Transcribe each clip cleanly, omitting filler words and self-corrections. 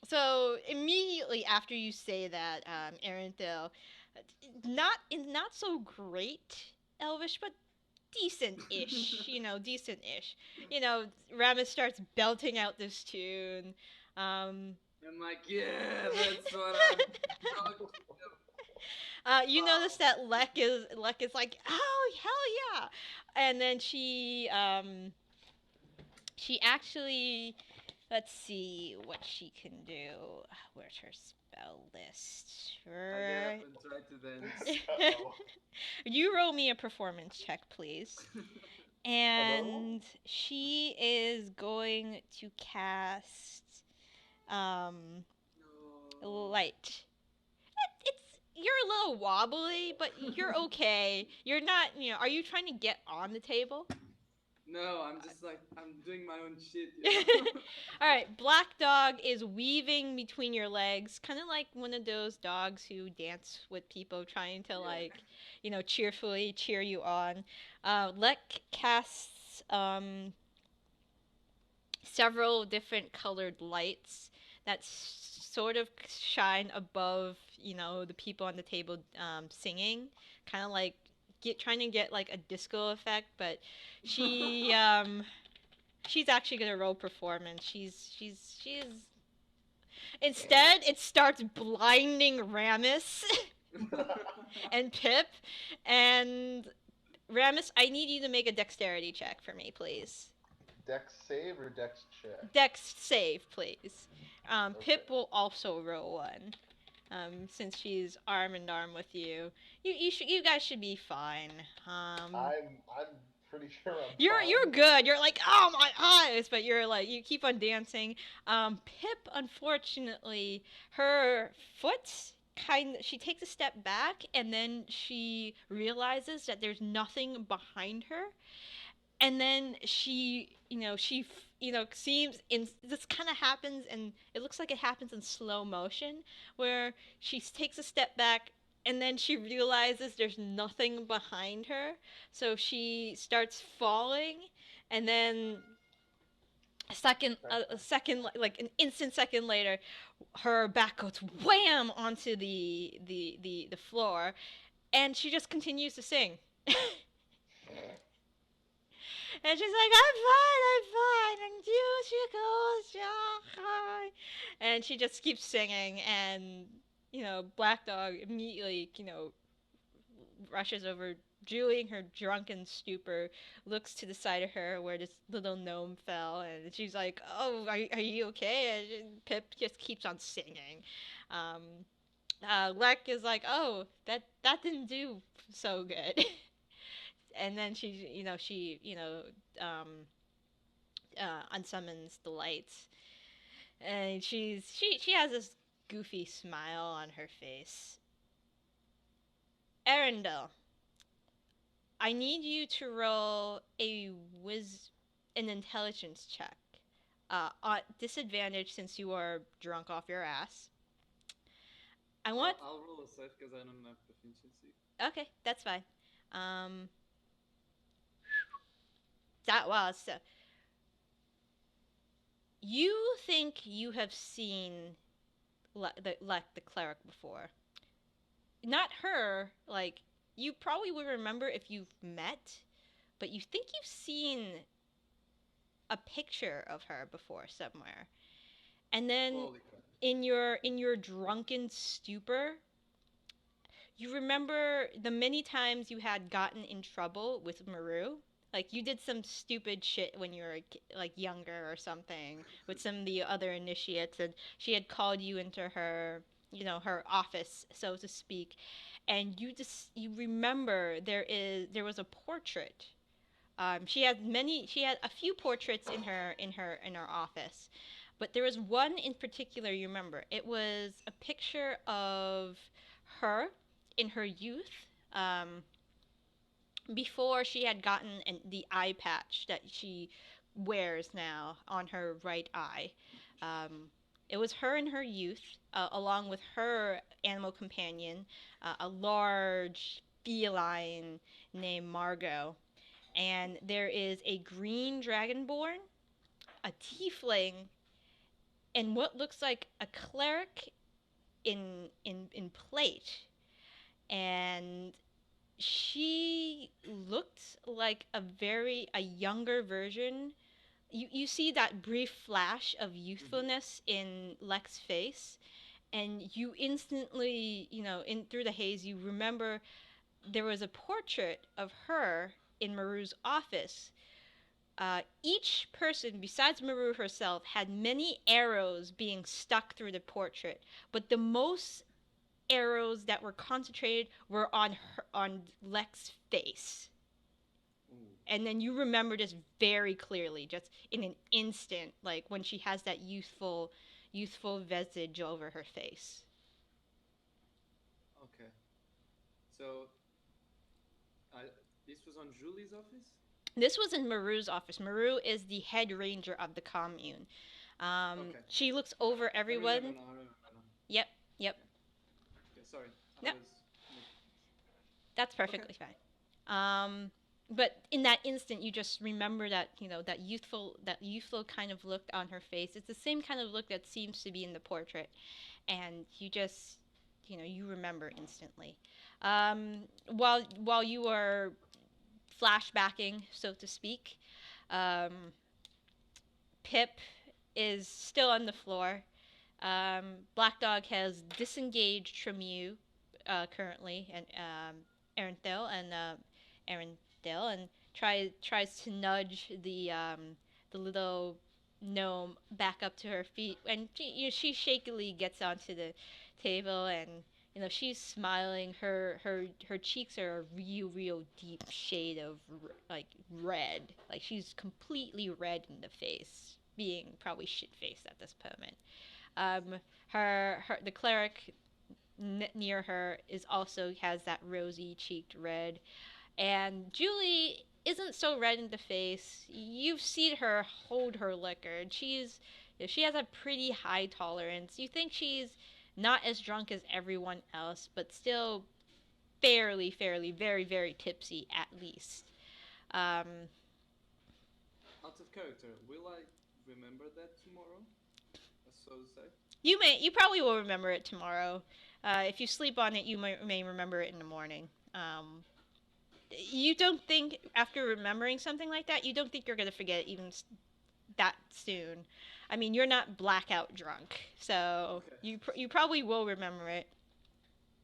So immediately after you say that, Arendelle, not so great Elvish, but decent-ish. Decent-ish. Ramis starts belting out this tune. Um, I'm like, yeah, that's what I'm talking you notice about. that Lek is like, oh hell yeah, and then she actually, let's see what she can do. Where's her spell list? I get up Right. and try to dance. Uh-oh. You roll me a performance check, please. Another one? And she is going to cast um No. light. It's You're a little wobbly, but you're okay. You're not, are you trying to get on the table? No, I'm just like, I'm doing my own shit, All right, Black Dog is weaving between your legs, kind of like one of those dogs who dance with people, trying to Yeah. cheerfully cheer you on. Lek casts several different colored lights that sort of shine above, the people on the table singing, kind of like trying to get like a disco effect, but she she's actually gonna roll performance. She's Instead, it starts blinding Ramus and Pip. And Ramus, I need you to make a dexterity check for me, please. Dex save or dex check? Dex save, please. Okay. Pip will also roll one. Since she's arm in arm with you, you guys should be fine. I'm pretty sure I'm You're fine. good. You're like, oh my eyes, but you're like, you keep on dancing. Pip, unfortunately, her foot she takes a step back and then she realizes that there's nothing behind her, and then seems in this kind of happens, and it looks like it happens in slow motion, where she takes a step back and then she realizes there's nothing behind her, so she starts falling, and then a second, like an instant second later, her back goes wham onto the floor, and she just continues to sing. And she's like, I'm fine, and you should go Shanghai. And she just keeps singing, and, Black Dog immediately, rushes over Julie in her drunken stupor, looks to the side of her where this little gnome fell, and she's like, oh, are you okay? And Pip just keeps on singing. Um, Lek is like, oh, that didn't do so good. And then um, unsummons the lights, and she has this goofy smile on her face. Arendelle, I need you to roll an intelligence check. On disadvantage since you are drunk off your ass. I want. I'll roll a safe because I don't have proficiency. Okay, that's fine. Um, that was so. You think you have seen the cleric before? Not her. Like, you probably would remember if you've met, but you think you've seen a picture of her before somewhere. And then Holy crap. in your drunken stupor, you remember the many times you had gotten in trouble with Maru. Like, you did some stupid shit when you were like younger or something with some of the other initiates, and she had called you into her office, so to speak, and you remember there was a portrait. She had a few portraits in her office, but there was one in particular you remember. It was a picture of her in her youth, before she had gotten the eye patch that she wears now on her right eye. Um, it was her in her youth, along with her animal companion, a large feline named Margot. And there is a green dragonborn, a tiefling, and what looks like a cleric in plate, and she looked like a younger version. You see that brief flash of youthfulness in Lex's face, and you instantly, in through the haze, you remember there was a portrait of her in Maru's office. Each person, besides Maru herself, had many arrows being stuck through the portrait, but the most arrows that were concentrated were on Lex's face. And then you remember this very clearly, just in an instant, like when she has that youthful visage over her face. Okay. So, this was on Julie's office? This was in Maru's office. Maru is the head ranger of the commune. Okay. She looks over everyone. I remember now. Yep. Okay, sorry. Yep. That's perfectly fine. But in that instant, you just remember that, that youthful kind of look on her face. It's the same kind of look that seems to be in the portrait, and you just, you remember instantly. While you are flashbacking, so to speak, Pip is still on the floor. Black Dog has disengaged from you currently, and Arendelle and tries to nudge the little gnome back up to her feet, and she shakily gets onto the table, and she's smiling. Her cheeks are a real deep shade of like red, like she's completely red in the face, being probably shit faced at this moment. The cleric near her has that rosy cheeked red. And Julie isn't so red in the face. You've seen her hold her liquor, and she has a pretty high tolerance. You think she's not as drunk as everyone else, but still fairly, very, very tipsy at least. Out of character, will I remember that tomorrow? So to say. You probably will remember it tomorrow. If you sleep on it, you may remember it in the morning. You don't think, after remembering something like that, you don't think you're going to forget it even that soon. I mean, you're not blackout drunk, so okay. You probably will remember it.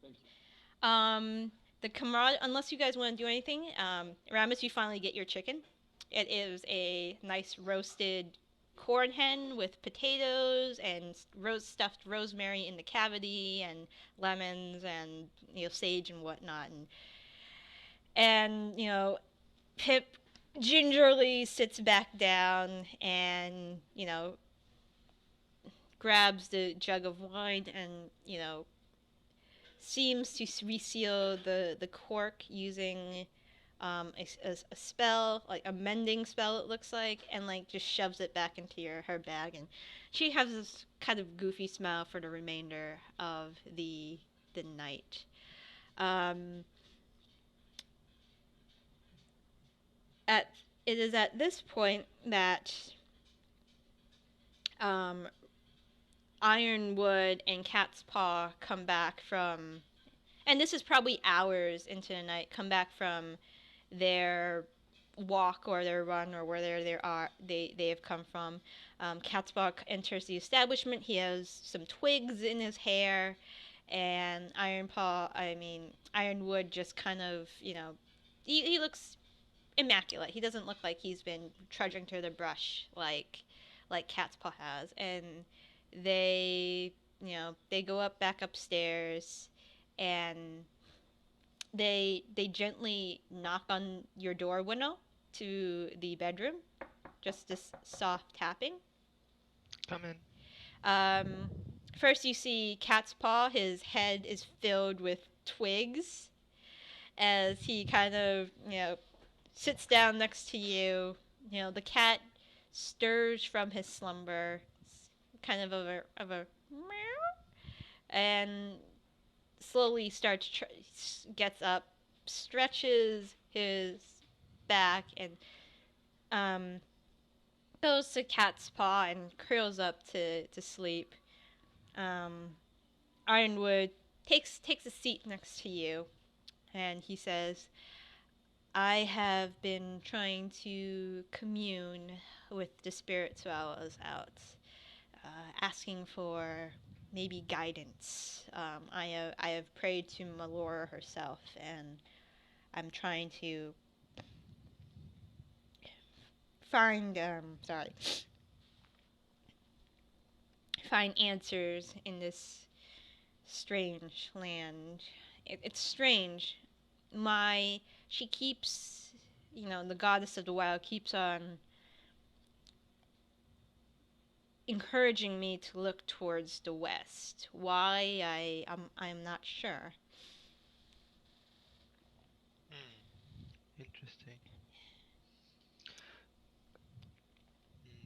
Thank you. The camaraderie, unless you guys want to do anything, Ramus, you finally get your chicken. It is a nice roasted corn hen with potatoes and stuffed rosemary in the cavity and lemons and sage and whatnot, and Pip gingerly sits back down and grabs the jug of wine and seems to reseal the cork using a spell, like a mending spell it looks like, and like just shoves it back into her bag, and she has this kind of goofy smile for the remainder of the night. It is at this point that Ironwood and Cat's Paw come back from, and this is probably hours into the night, come back from their walk or their run or where they have come from. Cat's Paw enters the establishment. He has some twigs in his hair, and Ironwood just kind of, he looks immaculate. He doesn't look like he's been trudging through the brush like Cat's Paw has. And they go back upstairs, and they gently knock on your door, Hwinnil, to the bedroom. Just this soft tapping. Come in. First you see Cat's Paw. His head is filled with twigs as he kind of, sits down next to you. The cat stirs from his slumber, kind of a meow, and slowly gets up, stretches his back, and goes to cat's paw and curls up to sleep. Ironwood takes a seat next to you, and he says, "I have been trying to commune with the spirits while I was out, asking for maybe guidance. I have prayed to Malora herself, and I'm trying to find find answers in this strange land. It's strange. My she keeps, the goddess of the wild keeps on encouraging me to look towards the west. Why I'm not sure." Interesting.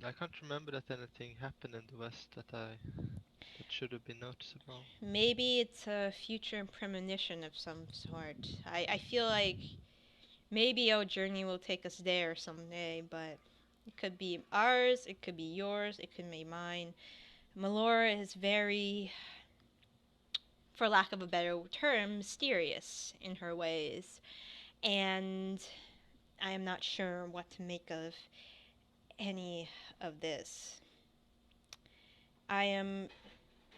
I can't remember that anything happened in the west that should have been noticeable. Maybe it's a future premonition of some sort. I feel like maybe our journey will take us there someday, but it could be ours, it could be yours, it could be mine. Melora is very, for lack of a better term, mysterious in her ways, and I am not sure what to make of any of this. I am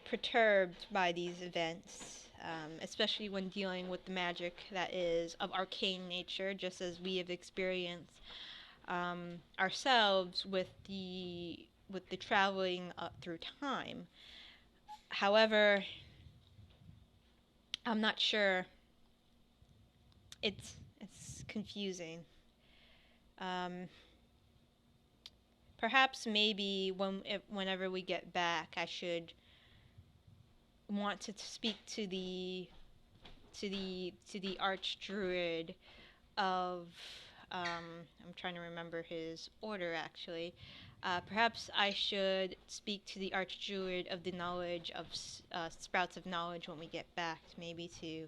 perturbed by these events, especially when dealing with the magic that is of arcane nature, just as we have experienced ourselves with the traveling through time. However, I'm not sure. It's confusing. Um, Perhaps maybe whenever we get back, I should want to speak to the archdruid of I'm trying to remember his order actually. Perhaps I should speak to the archdruid of the knowledge of sprouts of knowledge when we get back, maybe to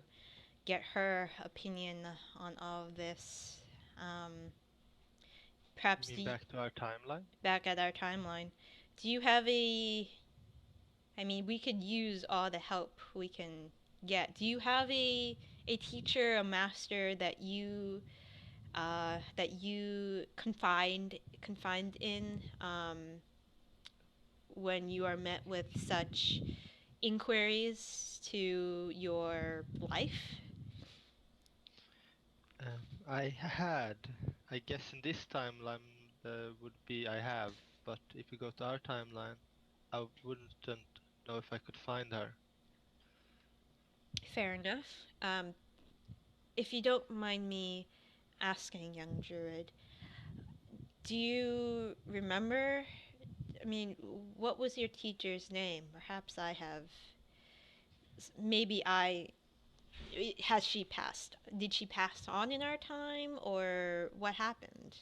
get her opinion on all of this. Um, Perhaps You mean back to our timeline? back at our timeline. Do you have a? I mean, we could use all the help we can get. Do you have a teacher, a master that you confined in when you are met with such inquiries to your life? I had. I guess in this timeline would be I have, but if we go to our timeline, I wouldn't know if I could find her. Fair enough. If you don't mind me asking, young druid, do you remember? I mean, what was your teacher's name? Perhaps I have. Maybe I. Has she passed? Did she pass on in our time, or what happened?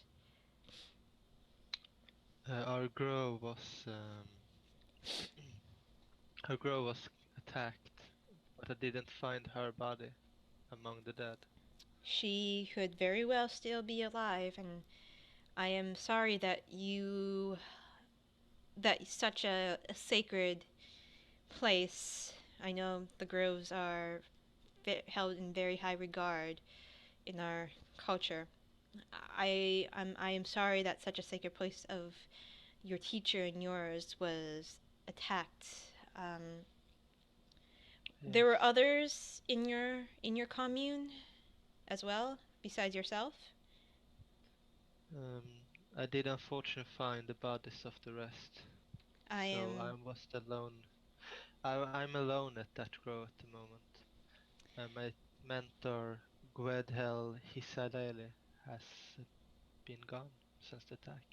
Our grove was her grove was attacked, but I didn't find her body among the dead. She could very well still be alive, and I am sorry that such a sacred place. I know the groves are held in very high regard in our culture. I am sorry that such a sacred place of your teacher and yours was attacked. Um, there Yes. were others in your commune as well besides yourself. Um, I did unfortunately find the bodies of the rest, I so I am was alone. I'm alone at that grove at the moment. My mentor, Gwedhel Hisadele, has been gone since the attack.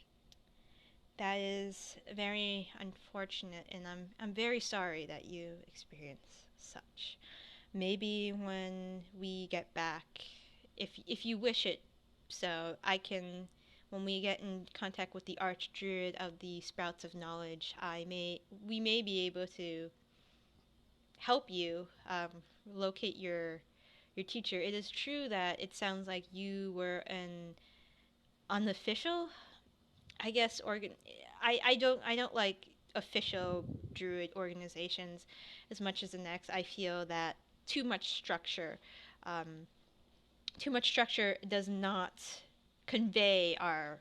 That is very unfortunate, and I'm very sorry that you experienced such. Maybe when we get back, if you wish it, so I can, when we get in contact with the archdruid of the sprouts of knowledge, we may be able to help you locate your teacher. It is true that it sounds like you were an unofficial. I guess I don't like official druid organizations as much as the next. I feel that too much structure, um, too much structure does not convey our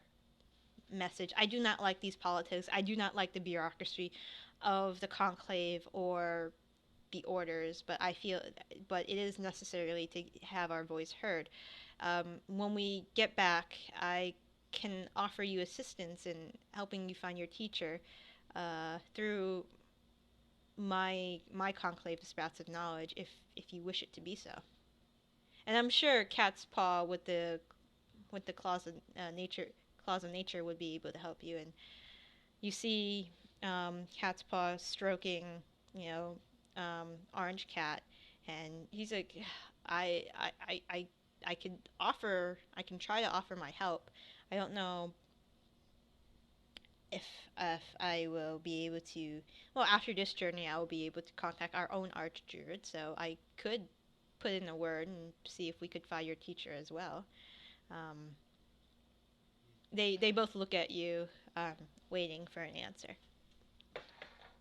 message. I do not like these politics. I do not like the bureaucracy of the conclave or the orders, but it is necessarily to have our voice heard. When we get back, I can offer you assistance in helping you find your teacher through my conclave of sprouts of knowledge, if you wish it to be so. And I'm sure Cat's Paw with the claws of nature would be able to help you. And you see Cat's Paw stroking, you know, Orange Cat, and he's like, I, I, I, I, I can try to offer my help. I don't know if I will be able to. Well, after this journey, I will be able to contact our own archdruid, so I could put in a word and see if we could find your teacher as well. Um, they both look at you, waiting for an answer.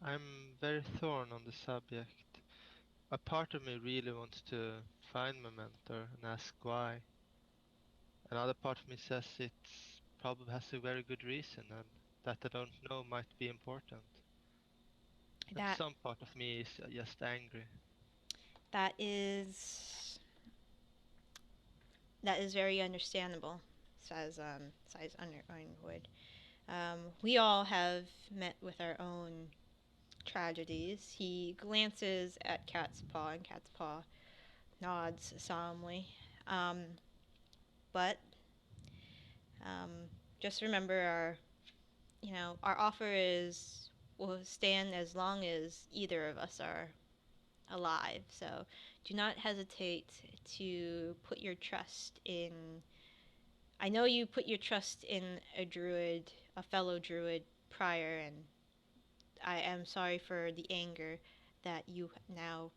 I'm very torn on the subject. A part of me really wants to find my mentor and ask why. Another part of me says it's probably has a very good reason and that I don't know might be important. And That some part of me is just angry. that is that is very understandable, says Ironwood. We all have met with our own tragedies. He glances at Cat's Paw, and Cat's Paw nods solemnly. Um, but um, just remember our offer is will stand as long as either of us are alive. So do not hesitate to put your trust in. I know you put your trust in a druid, a fellow druid prior, and I am sorry for the anger that you now,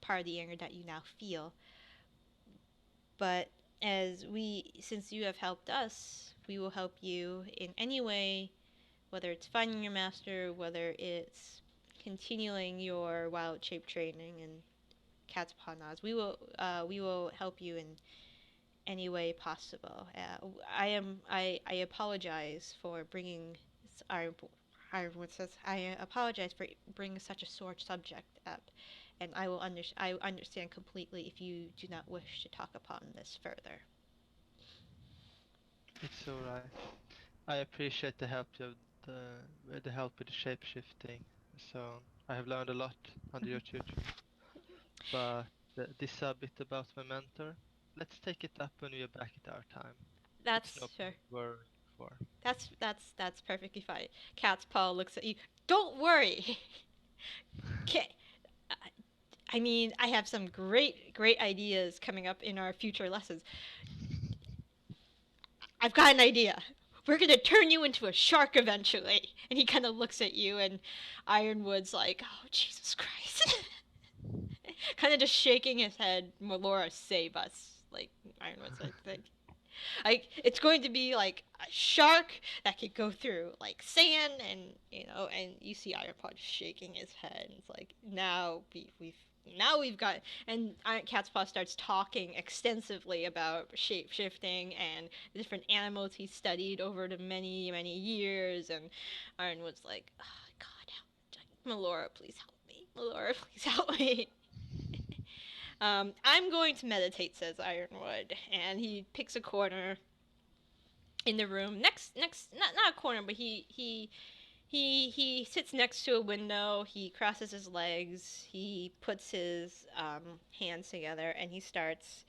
part of the anger that you now feel. But since you have helped us, we will help you in any way, whether it's finding your master, whether it's continuing your wild shape training and cat's paw nods. We will help you in any way possible. I apologize for bringing I apologize for bringing such a sore subject up, and I understand completely if you do not wish to talk upon this further. It's alright. I appreciate the help with the shapeshifting. So I have learned a lot under your tutor. But this subject about my mentor, let's take it up when we are back at our time. It's That's no sure. point worrying for. That's perfectly fine. Cat's paw looks at you. Don't worry. Okay. I mean, I have some great ideas coming up in our future lessons. I've got an idea. We're gonna turn you into a shark eventually. And he kind of looks at you, and Ironwood's like, oh, Jesus Christ. Kind of just shaking his head. Melora, save us. Like, Ironwood's like, it's going to be like a shark that could go through like sand, and and you see Ironpod shaking his head. And it's like, now we've got, and Cat's Paw starts talking extensively about shape shifting and the different animals he studied over the many years. And Ironwood's like, oh, God, Melora, please help me. Melora, please help me. I'm going to meditate, says Ironwood, and he picks a corner in the room next, not a corner, but he sits next to a window. He crosses his legs. He puts his hands together, and he starts,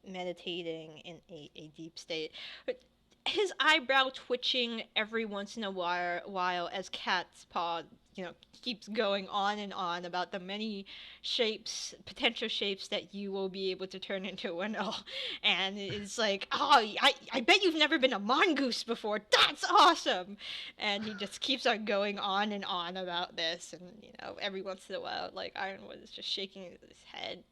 meditating in a deep state. But his eyebrow twitching every once in a while as Cat's Paw, keeps going on and on about the many potential shapes that you will be able to turn into Hwinnil. And it's like, oh, I bet you've never been a mongoose before. That's awesome. And he just keeps on going on and on about this. And, every once in a while, like, Ironwood is just shaking his head.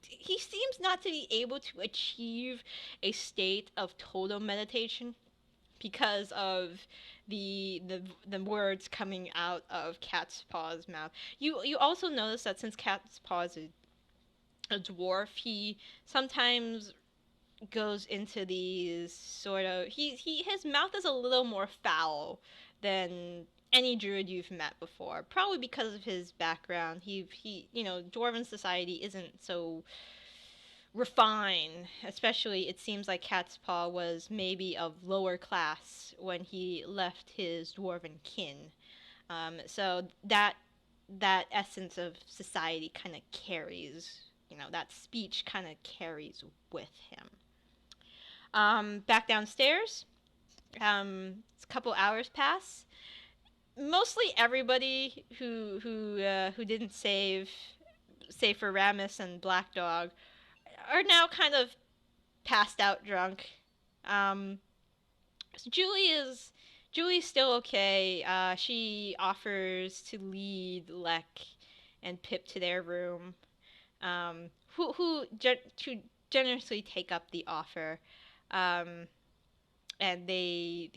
He seems not to be able to achieve a state of total meditation because of the words coming out of Cat's Paw's mouth. You also notice that since Cat's Paw is a dwarf, he sometimes goes into these sort of his mouth is a little more foul than any druid you've met before, probably because of his background. He dwarven society isn't so refined, especially it seems like Cat's Paw was maybe of lower class when he left his dwarven kin. So that essence of society kind of carries, that speech kind of carries with him. Back downstairs, a couple hours pass. Mostly everybody who didn't save for Ramus and Black Dog, are now kind of passed out drunk. So Julie's still okay. She offers to lead Lek and Pip to their room, who generously take up the offer. And they,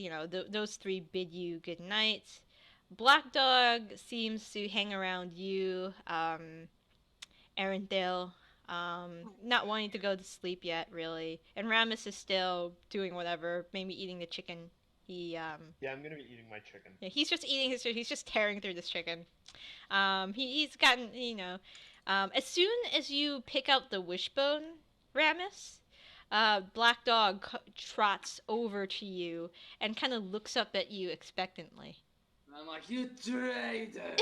those three bid you good night. Black Dog seems to hang around you, Arendelle, not wanting to go to sleep yet, really. And Ramus is still doing whatever, maybe eating the chicken. Yeah, I'm gonna be eating my chicken. Yeah, he's just eating his chicken. He's just tearing through this chicken. He's gotten, as soon as you pick out the wishbone, Ramus, Black Dog trots over to you and kind of looks up at you expectantly. And I'm like, you traitor!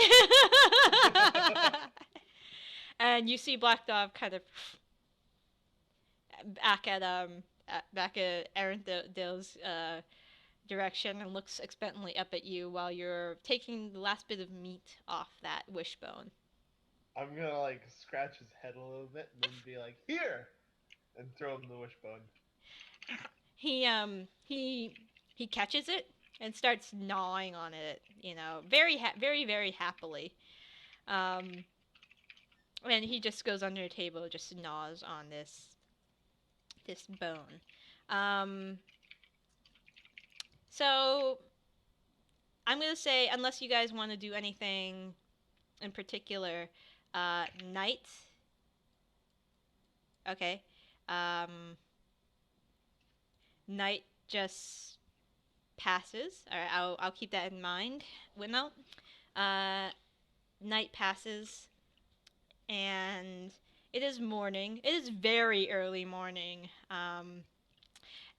And you see Black Dog kind of back at Arendelle's direction and looks expectantly up at you while you're taking the last bit of meat off that wishbone. I'm gonna scratch his head a little bit and then be like, here, and throw him the wishbone. He catches it and starts gnawing on it, very very happily. And he just goes under the table, just gnaws on this bone. So I'm gonna say, unless you guys want to do anything in particular, night. Okay. Night just passes. All right, I'll keep that in mind. Hwinnil. Night passes, and it is morning. It is very early morning.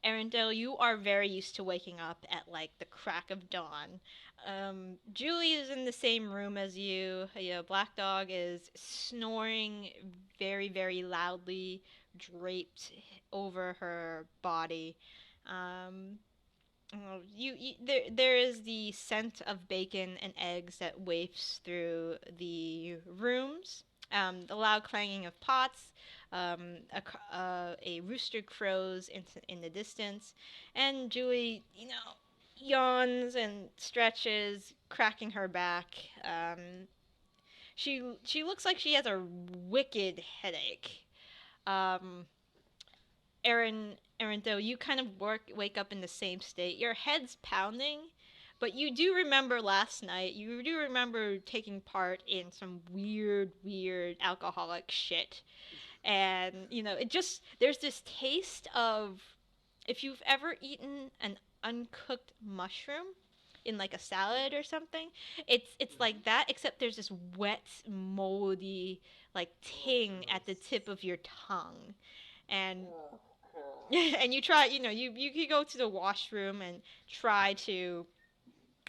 Arendelle, you are very used to waking up at the crack of dawn. Julie is in the same room as you. Black Dog is snoring very, very loudly, draped over her body. There is the scent of bacon and eggs that wafts through the rooms. The loud clanging of pots. A rooster crows in the distance, and Julie, yawns and stretches, cracking her back. She looks like she has a wicked headache. Arendelle, you kind of wake up in the same state. Your head's pounding, but you do remember last night. You do remember taking part in some weird alcoholic shit. And, there's this taste of, if you've ever eaten an uncooked mushroom in a salad or something, it's like that, except there's this wet, moldy, ting at the tip of your tongue. And and you try, you go to the washroom and try to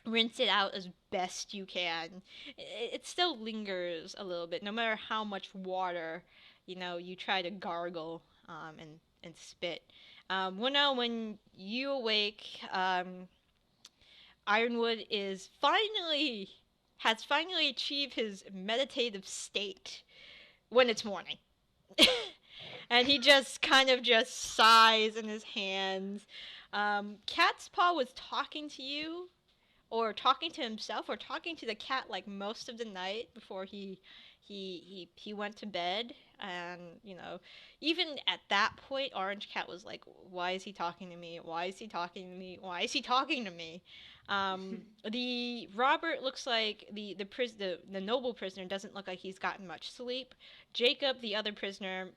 rinse it out as best you can. It still lingers a little bit, no matter how much water, you try to gargle and spit. When you awake, Ironwood has finally achieved his meditative state when it's morning. And he just kind of sighs in his hands. Cat's Paw was talking to you or talking to himself or talking to the cat like most of the night before he went to bed. And even at that point, Orange Cat was like, why is he talking to me? Why is he talking to me? Why is he talking to me? The Robert looks like the noble prisoner doesn't look like he's gotten much sleep. Jacob, the other prisoner,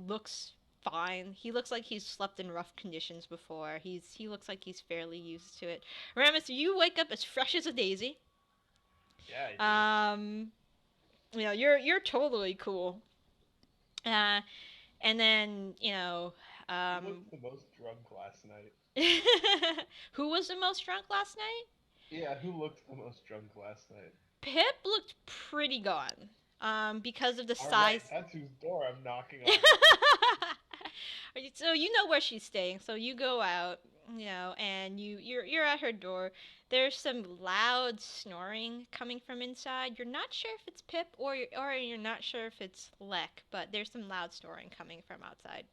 looks fine. He looks like he's slept in rough conditions before. He looks like he's fairly used to it. Ramus, you wake up as fresh as a daisy. Yeah, I do. You're totally cool. And then Who was the most drunk last night? who was the most drunk last night? Yeah, who looked the most drunk last night? Pip looked pretty gone. Because of the All size. right, that's whose door I'm knocking on. So you know where she's staying. So you go out, and you're at her door. There's some loud snoring coming from inside. You're not sure if it's Pip or you're not sure if it's Lek, but there's some loud snoring coming from outside.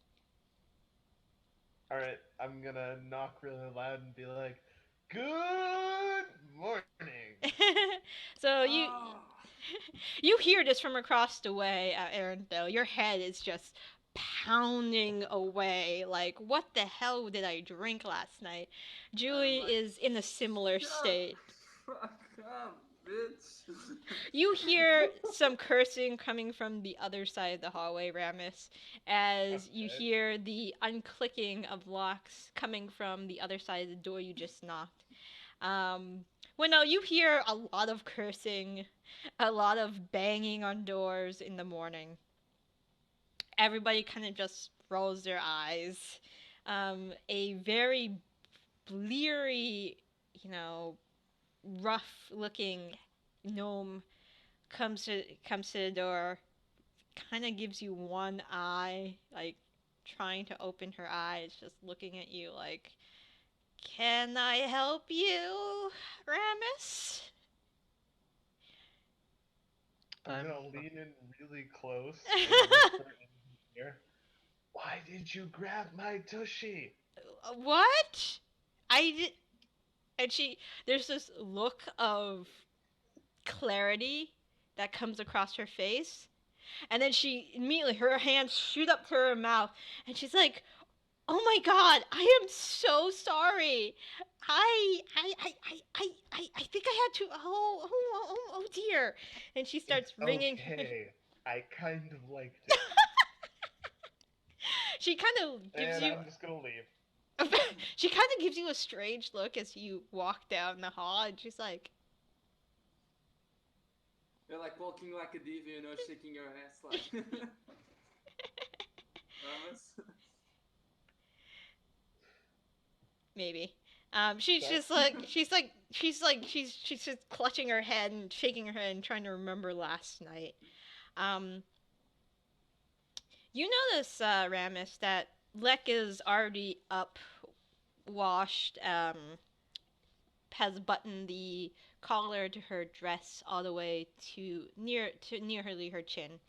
All right, I'm gonna knock really loud and be like, "Good morning." So Oh. you hear this from across the way, Arendelle. Your head is just pounding away. Like, what the hell did I drink last night? Julie like, is in a similar Shut state. Fuck up, bitch. You hear some cursing coming from the other side of the hallway, Ramus, as you Okay. hear the unclicking of locks coming from the other side of the door you just knocked. Well, no, you hear a lot of cursing, a lot of banging on doors in the morning. Everybody kind of just rolls their eyes. A very bleary, rough-looking gnome comes to the door, kind of gives you one eye, like trying to open her eyes, just looking at you like, "Can I help you, Ramus?" I'm gonna lean in really close and whisper in his ear, "Why did you grab my tushy?" What? I did. And there's this look of clarity that comes across her face. And then she immediately, her hands shoot up to her mouth, and she's like, "Oh my God, I am so sorry. I think I had to. Oh dear." And she starts It's wringing. okay. I kind of liked it. She kind of gives And you. I'm just gonna leave. She kind of gives you a strange look as you walk down the hall, and she's like, You're like walking like a diva, shaking your ass like. Promise? maybe. She's just she's just clutching her head and shaking her head and trying to remember last night. You notice, Ramus, that Lek is already up, washed, has buttoned the collar to her dress all the way to nearly her chin.